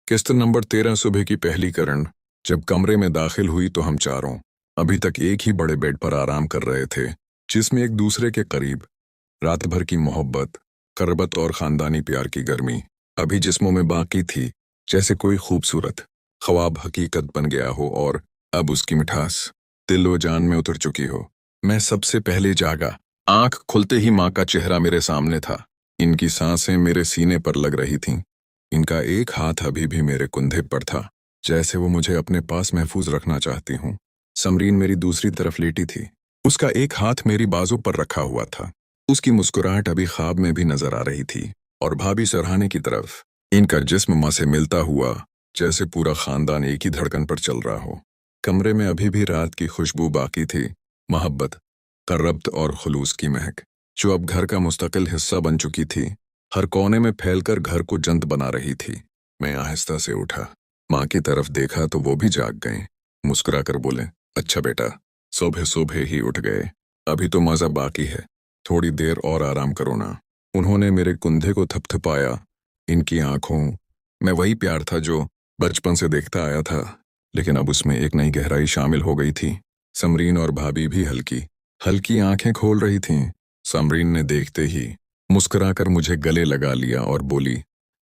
किस्त नंबर 13। सुबह की पहली किरण जब कमरे में दाखिल हुई तो हम चारों अभी तक एक ही बड़े बेड पर आराम कर रहे थे, जिसमें एक दूसरे के करीब रात भर की मोहब्बत, करबत और खानदानी प्यार की गर्मी अभी जिस्मों में बाकी थी। जैसे कोई खूबसूरत ख्वाब हकीकत बन गया हो और अब उसकी मिठास दिल व जान में उतर चुकी हो। मैं सबसे पहले जागा। आंख खुलते ही माँ का चेहरा मेरे सामने था। इनकी सांसें मेरे सीने पर लग रही थीं। इनका एक हाथ अभी भी मेरे कंधे पर था, जैसे वो मुझे अपने पास महफूज रखना चाहती हूँ। समरीन मेरी दूसरी तरफ लेटी थी। उसका एक हाथ मेरी बाजू पर रखा हुआ था। उसकी मुस्कुराहट अभी ख्वाब में भी नजर आ रही थी। और भाभी सरहाने की तरफ इनका जिस्म माँ से मिलता हुआ, जैसे पूरा खानदान एक ही धड़कन पर चल रहा हो। कमरे में अभी भी रात की खुशबू बाकी थी, मोहब्बत, करब्त और खुलूस की महक, जो अब घर का मुस्तकिल हिस्सा बन चुकी थी। हर कोने में फैलकर घर को जंत बना रही थी। मैं आहिस्ता से उठा, माँ की तरफ देखा तो वो भी जाग गए। मुस्कुराकर बोले, अच्छा बेटा, सुबह सुबह ही उठ गए, अभी तो मजा बाकी है, थोड़ी देर और आराम करो ना। उन्होंने मेरे कंधे को थपथपाया। इनकी आंखों में वही प्यार था जो बचपन से देखता आया था, लेकिन अब उसमें एक नई गहराई शामिल हो गई थी। समरीन और भाभी भी हल्की हल्की आंखें खोल रही थीं। समरीन ने देखते ही मुस्कुराकर मुझे गले लगा लिया और बोली,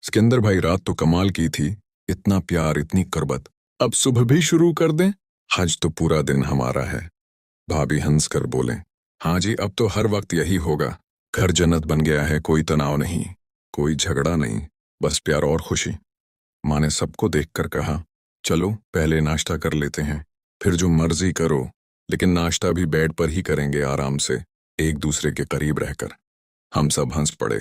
सिकंदर भाई, रात तो कमाल की थी, इतना प्यार, इतनी करबत, अब सुबह भी शुरू कर दें? हज तो पूरा दिन हमारा है। भाभी हंस कर बोले, हाँ जी, अब तो हर वक्त यही होगा। घर जन्नत बन गया है, कोई तनाव नहीं, कोई झगड़ा नहीं, बस प्यार और खुशी। माँ ने सबको देखकर कहा, चलो पहले नाश्ता कर लेते हैं, फिर जो मर्जी करो, लेकिन नाश्ता भी बेड पर ही करेंगे, आराम से, एक दूसरे के करीब रहकर। हम सब हंस पड़े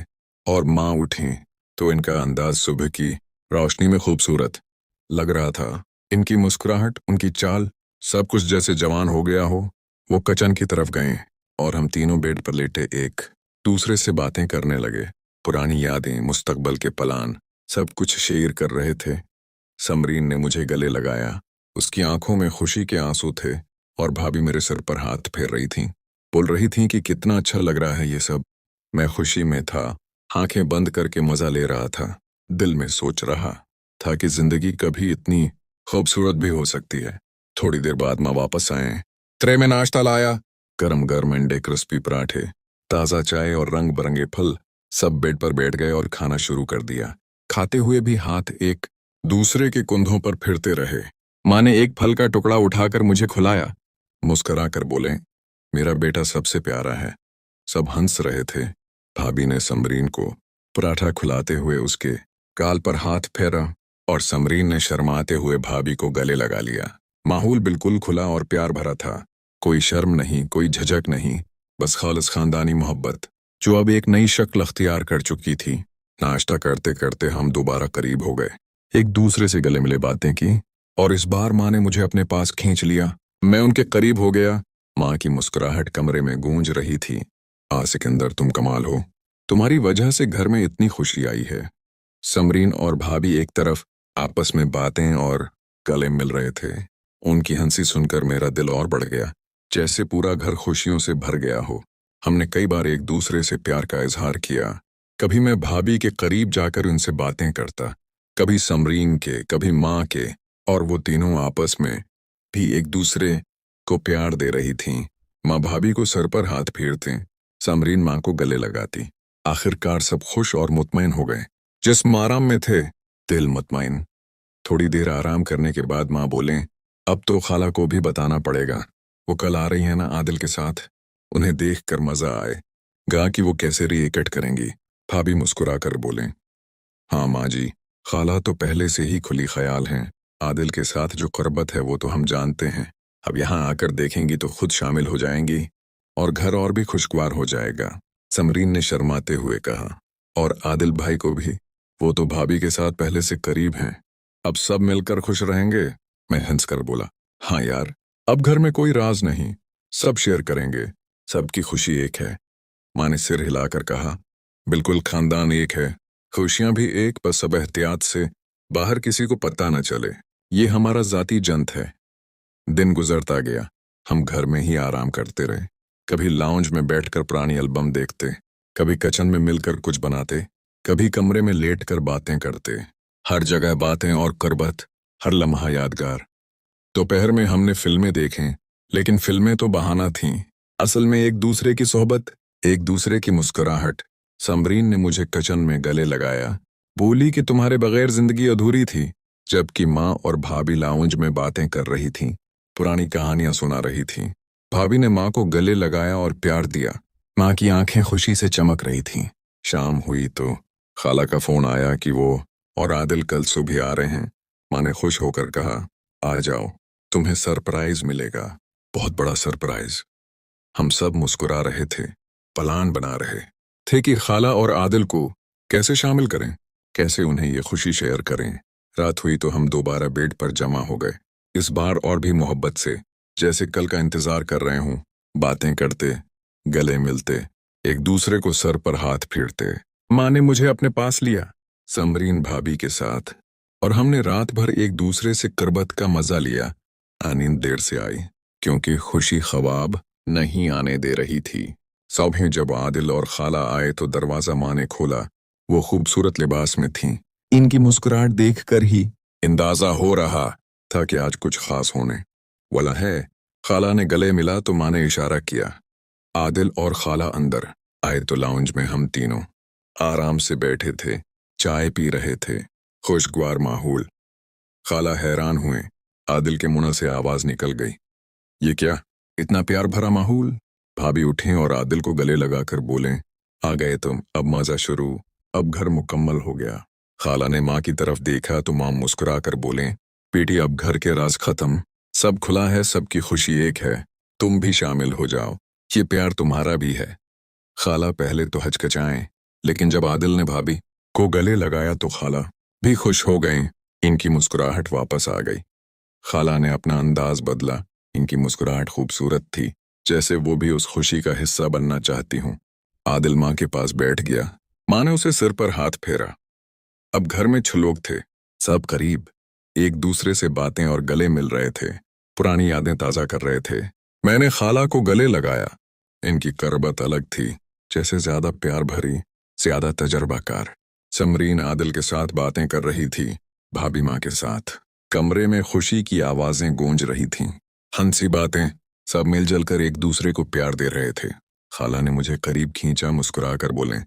और माँ उठी तो इनका अंदाज सुबह की रोशनी में खूबसूरत लग रहा था। इनकी मुस्कुराहट, उनकी चाल, सब कुछ जैसे जवान हो गया हो। वो किचन की तरफ गए और हम तीनों बेड पर लेटे एक दूसरे से बातें करने लगे। पुरानी यादें, मुस्तकबल के प्लान, सब कुछ शेयर कर रहे थे। समरीन ने मुझे गले लगाया। उसकी आंखों में खुशी के आंसू थे और भाभी मेरे सर पर हाथ फेर रही थीं, बोल रही थीं कि कितना अच्छा लग रहा है ये सब। मैं खुशी में था, आंखें बंद करके मजा ले रहा था। दिल में सोच रहा था कि जिंदगी कभी इतनी खूबसूरत भी हो सकती है। थोड़ी देर बाद माँ वापस आए। ट्रे में नाश्ता लाया, गरम गरम अंडे, क्रिस्पी पराठे, ताज़ा चाय और रंग बिरंगे फल। सब बेड पर बैठ गए और खाना शुरू कर दिया। खाते हुए भी हाथ एक दूसरे के कंधों पर फिरते रहे। माँ ने एक फल का टुकड़ा उठाकर मुझे खिलाया, मुस्कुरा कर बोले, मेरा बेटा सबसे प्यारा है। सब हंस रहे थे। भाभी ने समरीन को पराठा खिलाते हुए उसके गाल पर हाथ फेरा और समरीन ने शर्माते हुए भाभी को गले लगा लिया। माहौल बिल्कुल खुला और प्यार भरा था। कोई शर्म नहीं, कोई झिझक नहीं, बस खालिस खानदानी मोहब्बत, जो अब एक नई शक्ल अख्तियार कर चुकी थी। नाश्ता करते करते हम दोबारा करीब हो गए, एक दूसरे से गले मिले बातें की, और इस बार माँ ने मुझे अपने पास खींच लिया। मैं उनके करीब हो गया। माँ की मुस्कुराहट कमरे में गूंज रही थी। सिकंदर, तुम कमाल हो, तुम्हारी वजह से घर में इतनी खुशी आई है। समरीन और भाभी एक तरफ आपस में बातें और गले मिल रहे थे। उनकी हंसी सुनकर मेरा दिल और बढ़ गया, जैसे पूरा घर खुशियों से भर गया हो। हमने कई बार एक दूसरे से प्यार का इजहार किया। कभी मैं भाभी के करीब जाकर उनसे बातें करता, कभी समरीन के, कभी माँ के, और वो तीनों आपस में भी एक दूसरे को प्यार दे रही थीं। माँ भाभी को सर पर हाथ फेरते, समरीन माँ को गले लगाती। आखिरकार सब खुश और मुतमईन हो गए। जिस्म आराम में थे, दिल मुतमईन। थोड़ी देर आराम करने के बाद माँ बोले, अब तो खाला को भी बताना पड़ेगा, वो कल आ रही है ना आदिल के साथ, उन्हें देख कर मजा आएगा कि वो कैसे रिएक्ट करेंगी। भाभी मुस्कुरा कर बोले, हाँ माँ जी, खाला तो पहले से ही खुली ख्याल हैं। आदिल के साथ जो क़ुर्बत है वो तो हम जानते हैं, अब यहाँ आकर देखेंगी तो खुद शामिल हो जाएंगी और घर और भी खुशगवार हो जाएगा। समरीन ने शर्माते हुए कहा, और आदिल भाई को भी, वो तो भाभी के साथ पहले से करीब हैं, अब सब मिलकर खुश रहेंगे। मैं हंस कर बोला, हाँ यार, अब घर में कोई राज नहीं, सब शेयर करेंगे, सबकी खुशी एक है। माँ ने सिर हिलाकर कहा, बिल्कुल, खानदान एक है, खुशियां भी एक, बस सब एहतियात से, बाहर किसी को पता न चले, ये हमारा जाती जंत है। दिन गुजरता गया। हम घर में ही आराम करते रहे। कभी लाउंज में बैठकर पुरानी एल्बम देखते, कभी किचन में मिलकर कुछ बनाते, कभी कमरे में लेटकर बातें करते। हर जगह बातें और करबत, हर लम्हा यादगार। दोपहर में हमने फिल्में देखें, लेकिन फिल्में तो बहाना थीं। असल में एक दूसरे की सोहबत, एक दूसरे की मुस्कुराहट। समरीन ने मुझे किचन में गले लगाया, बोली कि तुम्हारे बगैर जिंदगी अधूरी थी, जबकि माँ और भाभी लाउंज में बातें कर रही थीं, पुरानी कहानियां सुना रही थीं। भाभी ने माँ को गले लगाया और प्यार दिया। माँ की आंखें खुशी से चमक रही थीं। शाम हुई तो खाला का फोन आया कि वो और आदिल कल सुबह आ रहे हैं। माँ ने खुश होकर कहा, आ जाओ, तुम्हें सरप्राइज मिलेगा, बहुत बड़ा सरप्राइज। हम सब मुस्कुरा रहे थे, प्लान बना रहे थे कि खाला और आदिल को कैसे शामिल करें, कैसे उन्हें ये खुशी शेयर करें। रात हुई तो हम दोबारा बेड पर जमा हो गए, इस बार और भी मोहब्बत से, जैसे कल का इंतजार कर रहे हूं। बातें करते, गले मिलते, एक दूसरे को सर पर हाथ फेरते। माँ ने मुझे अपने पास लिया, समरीन भाभी के साथ, और हमने रात भर एक दूसरे से करबत का मजा लिया। नींद देर से आई, क्योंकि खुशी ख्वाब नहीं आने दे रही थी। सुबह जब आदिल और खाला आए तो दरवाजा माँ ने खोला। वो खूबसूरत लिबास में थीं। इनकी मुस्कुराहट देखकर ही अंदाजा हो रहा था कि आज कुछ खास होने वाला है। खाला ने गले मिला तो माँ ने इशारा किया। आदिल और खाला अंदर आए तो लाउंज में हम तीनों आराम से बैठे थे, चाय पी रहे थे, खुशगवार माहौल। खाला हैरान हुए, आदिल के मुंह से आवाज निकल गई, ये क्या, इतना प्यार भरा माहौल। भाभी उठे और आदिल को गले लगाकर बोले, आ गए तुम, अब मजा शुरू, अब घर मुकम्मल हो गया। खाला ने माँ की तरफ देखा तो माँ मुस्कुरा कर बोले, बेटी अब घर के राज खत्म, सब खुला है, सबकी खुशी एक है, तुम भी शामिल हो जाओ, ये प्यार तुम्हारा भी है। खाला पहले तो हचकचाएं, लेकिन जब आदिल ने भाभी को गले लगाया तो खाला भी खुश हो गई। इनकी मुस्कुराहट वापस आ गई। खाला ने अपना अंदाज बदला, इनकी मुस्कुराहट खूबसूरत थी, जैसे वो भी उस खुशी का हिस्सा बनना चाहती हूँ। आदिल माँ के पास बैठ गया, माँ ने उसे सिर पर हाथ फेरा। अब घर में 6 लोग थे, सब करीब, एक दूसरे से बातें और गले मिल रहे थे, पुरानी यादें ताजा कर रहे थे। मैंने खाला को गले लगाया। इनकी करबत अलग थी, जैसे ज्यादा प्यार भरी, ज्यादा तजर्बाकार। समरीन आदिल के साथ बातें कर रही थी, भाभी माँ के साथ। कमरे में खुशी की आवाजें गूंज रही थीं, हंसी बातें, सब मिलजुल कर एक दूसरे को प्यार दे रहे थे। खाला ने मुझे करीब खींचा, मुस्कुरा कर बोले,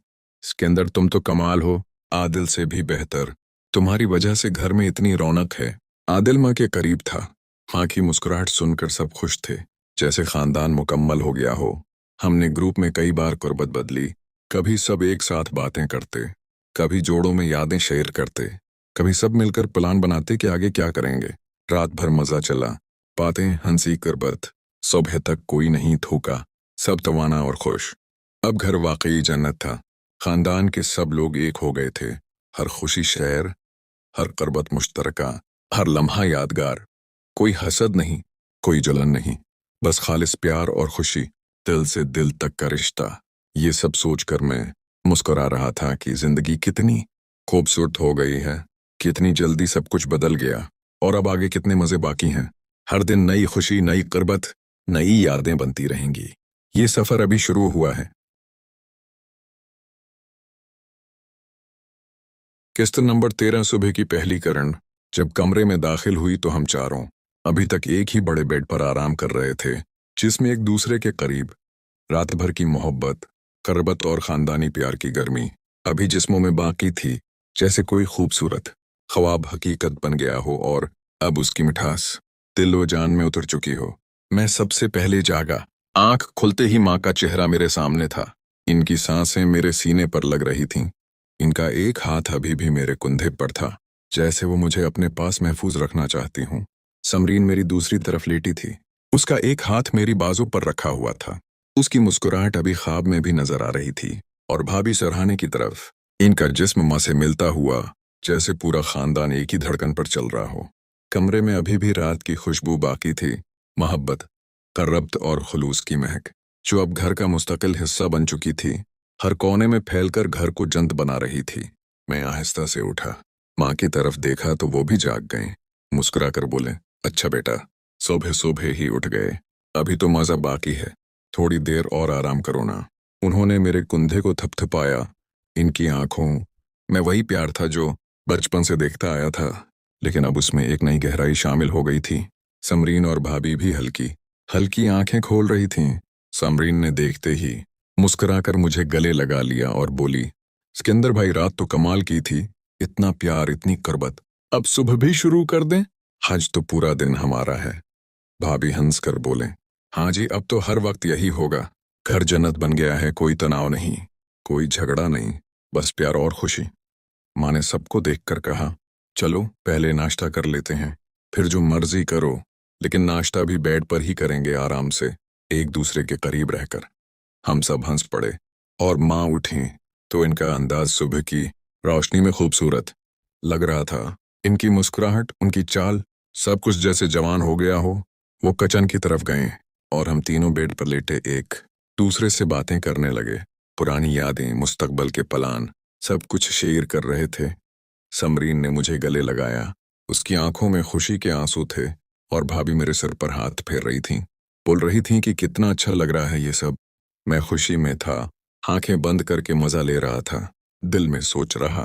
सिकंदर तुम तो कमाल हो, आदिल से भी बेहतर, तुम्हारी वजह से घर में इतनी रौनक है। आदिल माँ के करीब था। माँ की मुस्कुराहट सुनकर सब खुश थे, जैसे खानदान मुकम्मल हो गया हो। हमने ग्रुप में कई बार कुर्बत बदली, कभी सब एक साथ बातें करते, कभी जोड़ों में यादें शेयर करते, कभी सब मिलकर प्लान बनाते कि आगे क्या करेंगे। रात भर मजा चला, बातें, हंसी, कुर्बत, सुबह तक कोई नहीं थूका, सब तवाना और खुश। अब घर वाकई जन्नत था। खानदान के सब लोग एक हो गए थे, हर खुशी शेयर, हर कुर्बत मुश्तरका, हर लम्हा यादगार। कोई हसद नहीं, कोई जलन नहीं, बस खालिस प्यार और खुशी, दिल से दिल तक का रिश्ता। ये सब सोचकर मैं मुस्कुरा रहा था कि जिंदगी कितनी खूबसूरत हो गई है, कितनी जल्दी सब कुछ बदल गया, और अब आगे कितने मजे बाकी हैं। हर दिन नई खुशी, नई कुर्बत, नई यादें बनती रहेंगी। ये सफर अभी शुरू हुआ है। किस्त नंबर 13। सुबह की पहली किरण जब कमरे में दाखिल हुई तो हम चारों अभी तक एक ही बड़े बेड पर आराम कर रहे थे, जिसमें एक दूसरे के करीब रात भर की मोहब्बत, करबत और खानदानी प्यार की गर्मी अभी जिस्मों में बाकी थी, जैसे कोई खूबसूरत ख्वाब हकीकत बन गया हो और अब उसकी मिठास दिल व जान में उतर चुकी हो। मैं सबसे पहले जागा। आंख खुलते ही माँ का चेहरा मेरे सामने था। इनकी सांसें मेरे सीने पर लग रही थीं। इनका एक हाथ अभी भी मेरे कंधे पर था, जैसे वो मुझे अपने पास महफूज रखना चाहती हूँ। समरीन मेरी दूसरी तरफ लेटी थी, उसका एक हाथ मेरी बाजू पर रखा हुआ था। उसकी मुस्कुराहट अभी ख्वाब में भी नजर आ रही थी। और भाभी सरहाने की तरफ, इनका जिस्म माँ से मिलता हुआ, जैसे पूरा खानदान एक ही धड़कन पर चल रहा हो। कमरे में अभी भी रात की खुशबू बाकी थी, मोहब्बत, करबत और खुलूस की महक, जो अब घर का मुस्तकिल हिस्सा बन चुकी थी, हर कोने में फैलकर घर को जंत बना रही थी। मैं आहिस्ता से उठा, माँ की तरफ देखा तो वो भी जाग गए। मुस्कुरा कर बोले, अच्छा बेटा, सुबह सुबह ही उठ गए, अभी तो मजा बाकी है, थोड़ी देर और आराम करो ना। उन्होंने मेरे कंधे को थपथपाया। इनकी आंखों में वही प्यार था जो बचपन से देखता आया था, लेकिन अब उसमें एक नई गहराई शामिल हो गई थी। समरीन और भाभी भी हल्की हल्की आंखें खोल रही थीं। समरीन ने देखते ही मुस्कुराकर मुझे गले लगा लिया और बोली, सिकंदर भाई, रात तो कमाल की थी, इतना प्यार, इतनी कुर्बत, अब सुबह भी शुरू कर दें? आज तो पूरा दिन हमारा है। भाभी हंस कर बोले, हाँ जी, अब तो हर वक्त यही होगा। घर जन्नत बन गया है, कोई तनाव नहीं, कोई झगड़ा नहीं, बस प्यार और खुशी। माँ ने सबको देखकर कहा, चलो पहले नाश्ता कर लेते हैं, फिर जो मर्जी करो, लेकिन नाश्ता भी बेड पर ही करेंगे, आराम से, एक दूसरे के करीब रहकर। हम सब हंस पड़े और माँ उठी तो इनका अंदाज सुबह की रोशनी में खूबसूरत लग रहा था। इनकी मुस्कुराहट, उनकी चाल, सब कुछ जैसे जवान हो गया हो। वो किचन की तरफ गए और हम तीनों बेड पर लेटे एक दूसरे से बातें करने लगे। पुरानी यादें, मुस्तकबल के प्लान, सब कुछ शेयर कर रहे थे। समरीन ने मुझे गले लगाया, उसकी आंखों में खुशी के आंसू थे, और भाभी मेरे सर पर हाथ फेर रही थीं, बोल रही थीं कि कितना अच्छा लग रहा है ये सब। मैं खुशी में था, आंखें बंद करके मजा ले रहा था। दिल में सोच रहा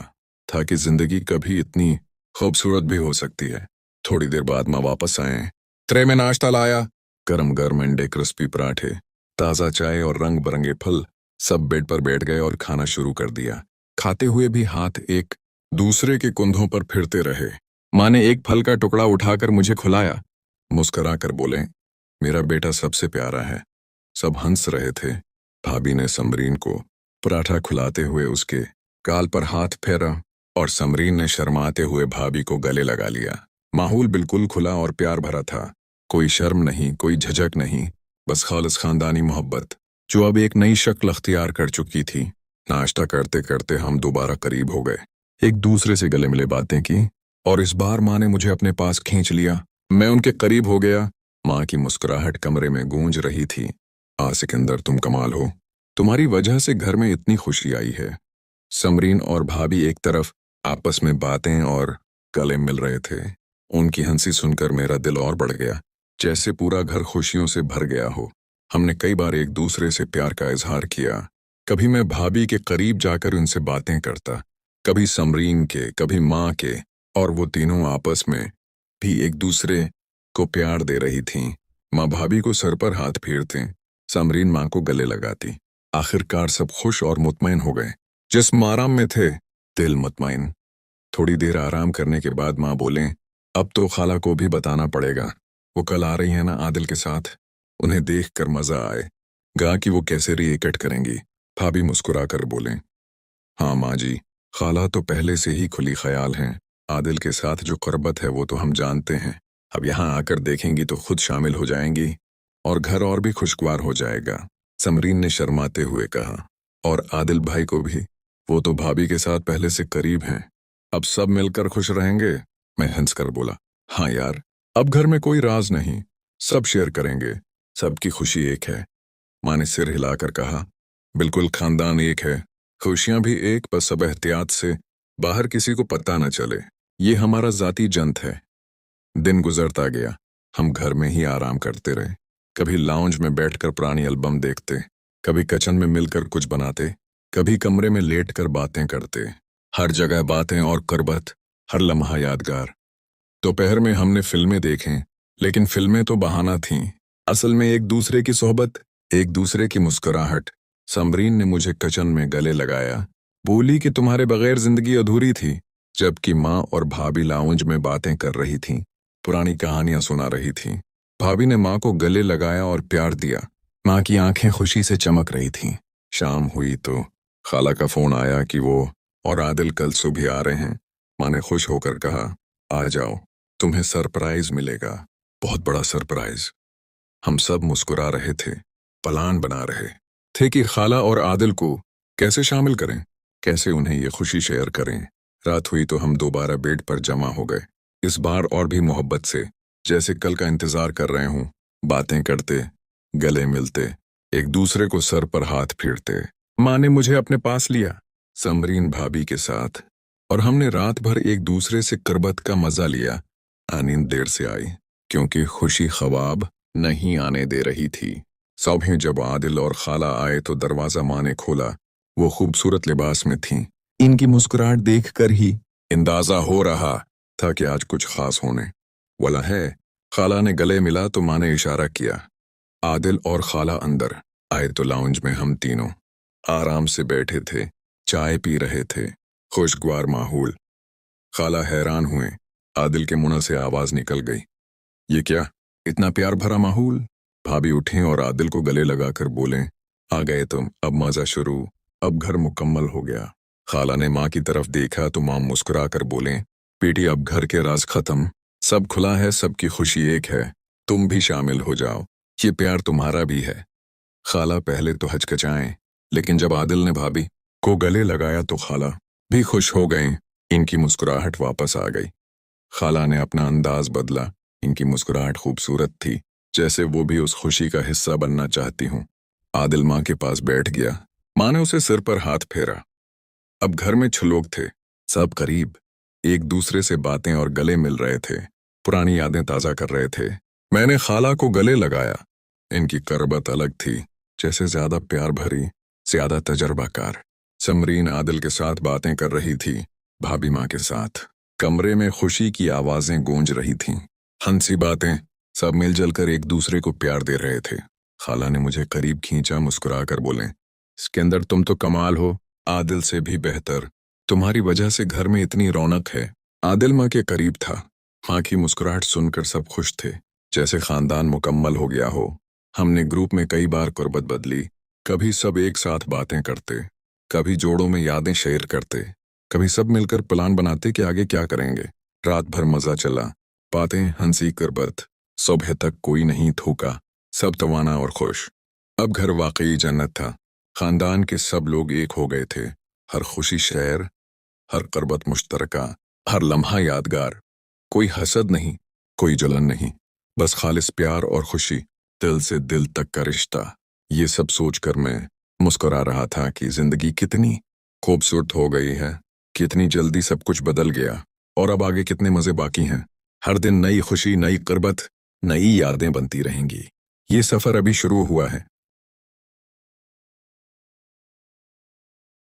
था कि जिंदगी कभी इतनी खूबसूरत भी हो सकती है। थोड़ी देर बाद माँ वापस आए। ट्रे में नाश्ता लाया, गरम गरम अंडे, क्रिस्पी पराठे, ताज़ा चाय और रंग बिरंगे फल। सब बेड पर बैठ गए और खाना शुरू कर दिया। खाते हुए भी हाथ एक दूसरे के कंधों पर फिरते रहे। माँ ने एक फल का टुकड़ा उठाकर मुझे खिलाया, मुस्कुरा कर बोले, मेरा बेटा सबसे प्यारा है। सब हंस रहे थे। भाभी ने समरीन को पराठा खिलाते हुए उसके गाल पर हाथ फेरा और समरीन ने शर्माते हुए भाभी को गले लगा लिया। माहौल बिल्कुल खुला और प्यार भरा था। कोई शर्म नहीं, कोई झिझक नहीं, बस खालिस खानदानी मोहब्बत, जो अब एक नई शक्ल अख्तियार कर चुकी थी। नाश्ता करते करते हम दोबारा करीब हो गए, एक दूसरे से गले मिले, बातें की, और इस बार माँ ने मुझे अपने पास खींच लिया। मैं उनके करीब हो गया। माँ की मुस्कुराहट कमरे में गूंज रही थी। सिकंदर, तुम कमाल हो, तुम्हारी वजह से घर में इतनी खुशी आई है। समरीन और भाभी एक तरफ आपस में बातें और गले मिल रहे थे। उनकी हंसी सुनकर मेरा दिल और बढ़ गया, जैसे पूरा घर खुशियों से भर गया हो। हमने कई बार एक दूसरे से प्यार का इजहार किया। कभी मैं भाभी के करीब जाकर उनसे बातें करता, कभी समरीन के, कभी माँ के, और वो तीनों आपस में भी एक दूसरे को प्यार दे रही थीं। माँ भाभी को सर पर हाथ फेरते, समरीन माँ को गले लगाती। आखिरकार सब खुश और मुतमईन हो गए। जिस्म आराम में थे, दिल मुतमईन। थोड़ी देर आराम करने के बाद माँ बोलें, अब तो खाला को भी बताना पड़ेगा, वो कल आ रही है ना आदिल के साथ, उन्हें देख कर मजा आएगा कि वो कैसे रिएक्ट करेंगी। भाभी मुस्कुरा कर बोलें, हाँ माँ जी, खाला तो पहले से ही खुली ख्याल हैं। आदिल के साथ जो कुर्बत है वो तो हम जानते हैं, अब यहाँ आकर देखेंगी तो खुद शामिल हो जाएंगी और घर और भी खुशगवार हो जाएगा। समरीन ने शर्माते हुए कहा, और आदिल भाई को भी, वो तो भाभी के साथ पहले से करीब हैं, अब सब मिलकर खुश रहेंगे। मैं हंस कर बोला, हाँ यार, अब घर में कोई राज नहीं, सब शेयर करेंगे, सबकी खुशी एक है। माँ ने सिर हिलाकर कहा, बिल्कुल, खानदान एक है, खुशियां भी एक, बस सब एहतियात से, बाहर किसी को पता न चले, ये हमारा जाती जंत है। दिन गुजरता गया, हम घर में ही आराम करते रहे। कभी लाउंज में बैठकर पुरानी एल्बम देखते, कभी किचन में मिलकर कुछ बनाते, कभी कमरे में लेटकर बातें करते। हर जगह बातें और कुर्बत, हर लम्हा यादगार। दोपहर में हमने फिल्में देखें, लेकिन फिल्में तो बहाना थीं, असल में एक दूसरे की सोहबत, एक दूसरे की मुस्कुराहट। समरीन ने मुझे किचन में गले लगाया, बोली कि तुम्हारे बगैर जिंदगी अधूरी थी, जबकि माँ और भाभी लाउंज में बातें कर रही थीं, पुरानी कहानियां सुना रही थीं। भाभी ने माँ को गले लगाया और प्यार दिया। माँ की आंखें खुशी से चमक रही थीं। शाम हुई तो खाला का फोन आया कि वो और आदिल कल सुबह आ रहे हैं। माँ ने खुश होकर कहा, आ जाओ, तुम्हें सरप्राइज मिलेगा, बहुत बड़ा सरप्राइज। हम सब मुस्कुरा रहे थे, प्लान बना रहे थे कि खाला और आदिल को कैसे शामिल करें, कैसे उन्हें ये खुशी शेयर करें। रात हुई तो हम दोबारा बेड पर जमा हो गए, इस बार और भी मोहब्बत से, जैसे कल का इंतजार कर रहे हूं। बातें करते, गले मिलते, एक दूसरे को सर पर हाथ फेरते। माँ ने मुझे अपने पास लिया, समरीन भाभी के साथ, और हमने रात भर एक दूसरे से कुर्बत का मजा लिया। नींद देर से आई, क्योंकि खुशी ख्वाब नहीं आने दे रही थी। सुबह जब आदिल और खाला आए तो दरवाजा माँ ने खोला। वो खूबसूरत लिबास में थीं। इनकी मुस्कुराहट देखकर ही अंदाजा हो रहा था कि आज कुछ खास होने वाला है। खाला ने गले मिला तो माँ ने इशारा किया। आदिल और खाला अंदर आए तो लाउंज में हम तीनों आराम से बैठे थे, चाय पी रहे थे, खुशगवार माहौल। खाला हैरान हुए। आदिल के मुंह से आवाज निकल गई, ये क्या, इतना प्यार भरा माहौल? भाभी उठे और आदिल को गले लगाकर बोले, आ गए तुम, अब मजा शुरू, अब घर मुकम्मल हो गया। खाला ने माँ की तरफ देखा तो माँ मुस्कुरा कर बोले, बेटी अब घर के राज खत्म, सब खुला है, सबकी खुशी एक है, तुम भी शामिल हो जाओ, ये प्यार तुम्हारा भी है। खाला पहले तो हचकचाएं, लेकिन जब आदिल ने भाभी को गले लगाया तो खाला भी खुश हो गई। इनकी मुस्कुराहट वापस आ गई। खाला ने अपना अंदाज बदला। इनकी मुस्कुराहट खूबसूरत थी, जैसे वो भी उस खुशी का हिस्सा बनना चाहती हूँ। आदिल माँ के पास बैठ गया। माँ ने उसे सिर पर हाथ फेरा। अब घर में 6 लोग थे, सब करीब, एक दूसरे से बातें और गले मिल रहे थे, पुरानी यादें ताज़ा कर रहे थे। मैंने खाला को गले लगाया। इनकी करबत अलग थी, जैसे ज्यादा प्यार भरी, ज्यादा तजर्बाकार। समरीन आदिल के साथ बातें कर रही थी, भाभी माँ के साथ। कमरे में खुशी की आवाजें गूंज रही थीं, हंसी बातें, सब मिलजुल कर एक दूसरे को प्यार दे रहे थे। खाला ने मुझे करीब खींचा, मुस्कुरा कर बोले, सिकंदर तुम तो कमाल हो, आदिल से भी बेहतर, तुम्हारी वजह से घर में इतनी रौनक है। आदिल माँ के करीब था। माँ की मुस्कुराहट सुनकर सब खुश थे, जैसे खानदान मुकम्मल हो गया हो। हमने ग्रुप में कई बार कुर्बत बदली, कभी सब एक साथ बातें करते, कभी जोड़ों में यादें शेयर करते, कभी सब मिलकर प्लान बनाते कि आगे क्या करेंगे। रात भर मजा चला, बातें, हंसी, कुर्बत, सुबह तक कोई नहीं थूका, सब तवाना और खुश। अब घर वाकई जन्नत था। खानदान के सब लोग एक हो गए थे, हर खुशी शेयर, हर कुर्बत मुश्तरका, हर लम्हा यादगार। कोई हसद नहीं, कोई जलन नहीं, बस खालिस प्यार और खुशी, दिल से दिल तक का रिश्ता। ये सब सोचकर मैं मुस्कुरा रहा था कि जिंदगी कितनी खूबसूरत हो गई है, कितनी जल्दी सब कुछ बदल गया, और अब आगे कितने मजे बाकी हैं। हर दिन नई खुशी, नई कुर्बत, नई यादें बनती रहेंगी। ये सफर अभी शुरू हुआ है।